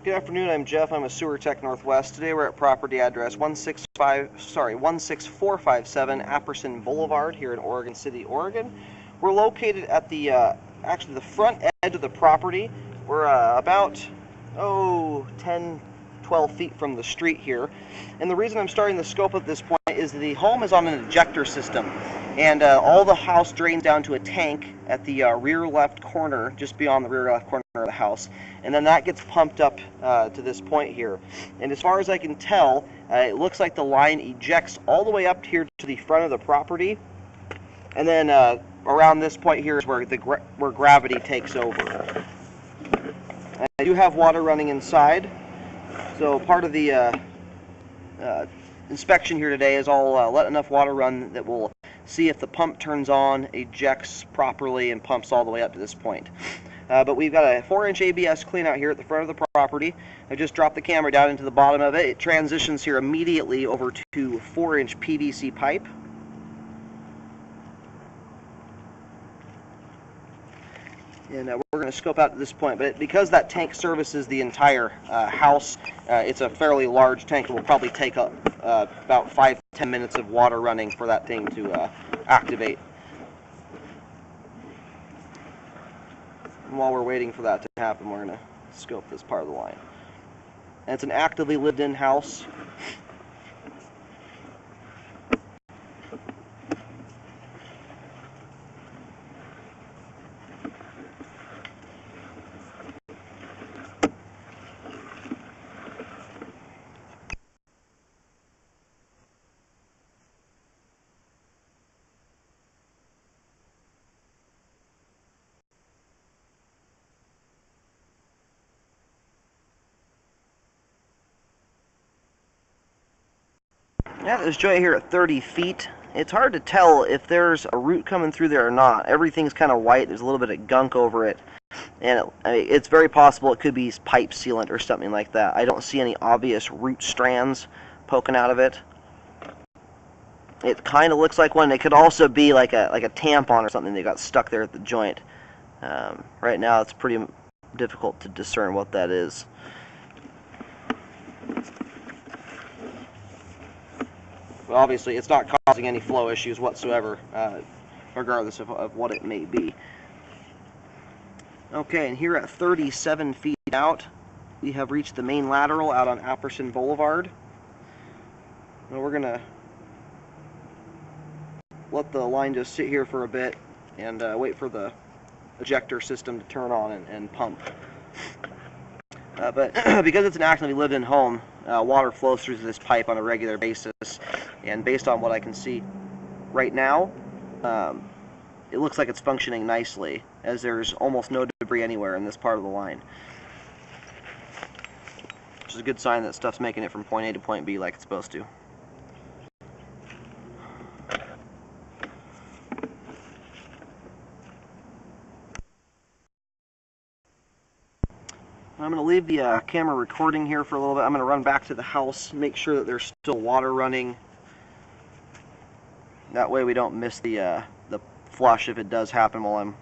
Good afternoon, I'm Jeff. I'm a sewer tech Northwest. Today we're at property address 16457 Apperson Boulevard here in Oregon City, Oregon. We're located at the actually the front edge of the property. We're about 10, 12 feet from the street here. And the reason I'm starting the scope at this point is the home is on an ejector system, and all the house drains down to a tank at the rear left corner, just beyond the rear left corner of the house, and then that gets pumped up to this point here. And as far as I can tell, it looks like the line ejects all the way up here to the front of the property, and then around this point here is where where gravity takes over. I do have water running inside, so part of the inspection here today is I'll let enough water run that will see if the pump turns on, ejects properly, and pumps all the way up to this point. But we've got a 4-inch ABS clean out here at the front of the property. I just dropped the camera down into the bottom of it. It transitions here immediately over to 4-inch PVC pipe. And we're going to scope out to this point, but because that tank services the entire house, it's a fairly large tank. It will probably take up about 5-10 minutes of water running for that thing to activate. And while we're waiting for that to happen, we're going to scope this part of the line. And it's an actively lived-in house. Yeah, this joint here at 30 feet, it's hard to tell if there's a root coming through there or not. Everything's kind of white, there's a little bit of gunk over it, and it's very possible it could be pipe sealant or something like that. I don't see any obvious root strands poking out of it. It kind of looks like one. It could also be like a tampon or something that got stuck there at the joint. Right now it's pretty difficult to discern what that is. But obviously, it's not causing any flow issues whatsoever, regardless of what it may be. Okay, and here at 37 feet out, we have reached the main lateral out on Apperson Blvd. Now we're going to let the line just sit here for a bit and wait for the ejector system to turn on and pump. But because it's an actively lived-in home, water flows through this pipe on a regular basis, and based on what I can see right now, it looks like it's functioning nicely, as there's almost no debris anywhere in this part of the line. Which is a good sign that stuff's making it from point A to point B like it's supposed to. I'm going to leave the camera recording here for a little bit. I'm going to run back to the house, make sure that there's still water running. That way we don't miss the flush if it does happen while I'm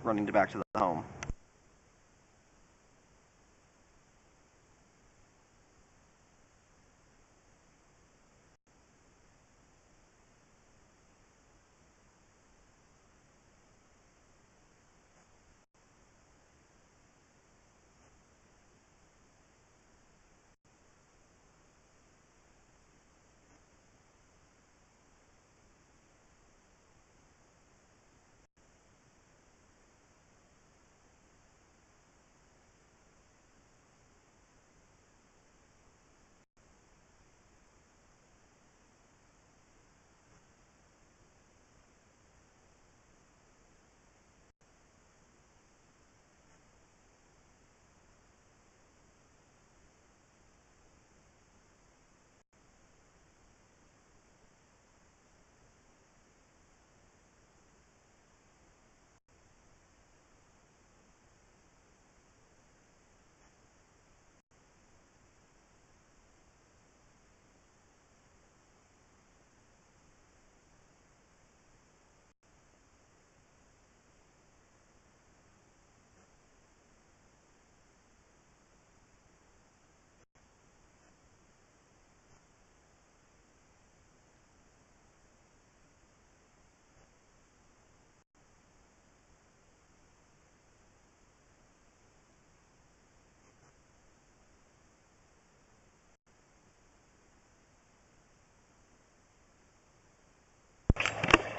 running back to the home.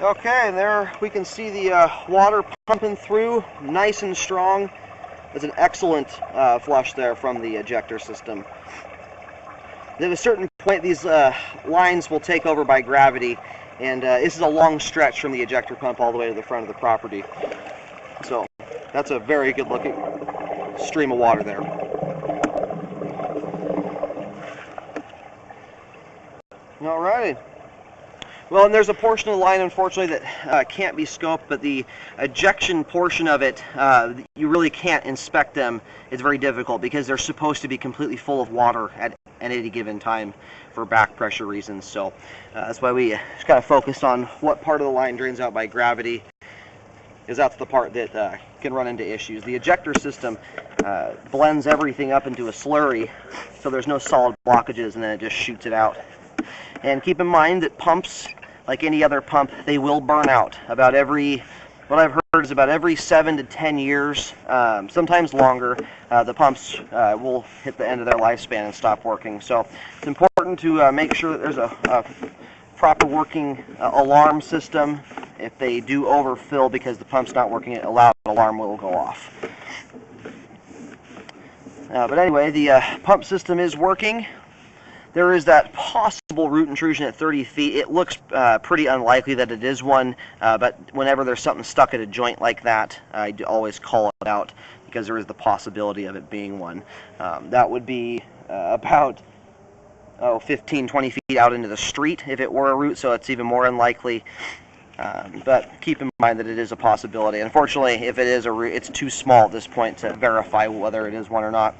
Okay, and there we can see the water pumping through, nice and strong. There's an excellent flush there from the ejector system. At a certain point, these lines will take over by gravity, and this is a long stretch from the ejector pump all the way to the front of the property. So that's a very good looking stream of water there. Alrighty. Well, and there's a portion of the line, unfortunately, that can't be scoped, but the ejection portion of it, you really can't inspect them. It's very difficult because they're supposed to be completely full of water at any given time for back pressure reasons. So that's why we just kind of focused on what part of the line drains out by gravity, because that's the part that can run into issues. The ejector system blends everything up into a slurry, so there's no solid blockages, and then it just shoots it out. And keep in mind that pumps, like any other pump, they will burn out. What I've heard is about every 7 to 10 years, sometimes longer, the pumps will hit the end of their lifespan and stop working. So it's important to make sure that there's a proper working alarm system. If they do overfill because the pump's not working, a loud alarm will go off. But anyway, the pump system is working. There is that possible root intrusion at 30 feet. It looks pretty unlikely that it is one, but whenever there's something stuck at a joint like that, I always call it out because there is the possibility of it being one. That would be about 15, 20 feet out into the street if it were a root, so it's even more unlikely. But keep in mind that it is a possibility. Unfortunately, if it is a root, it's too small at this point to verify whether it is one or not.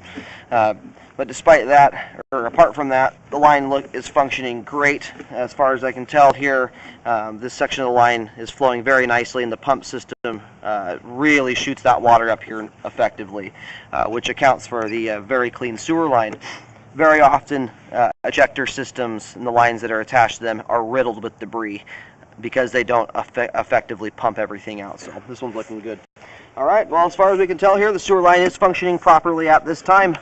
But despite that, or apart from that, the line is functioning great. As far as I can tell here, this section of the line is flowing very nicely, and the pump system really shoots that water up here effectively, which accounts for the very clean sewer line. Very often, ejector systems and the lines that are attached to them are riddled with debris because they don't effectively pump everything out. So this one's looking good. All right, well, as far as we can tell here, the sewer line is functioning properly at this time.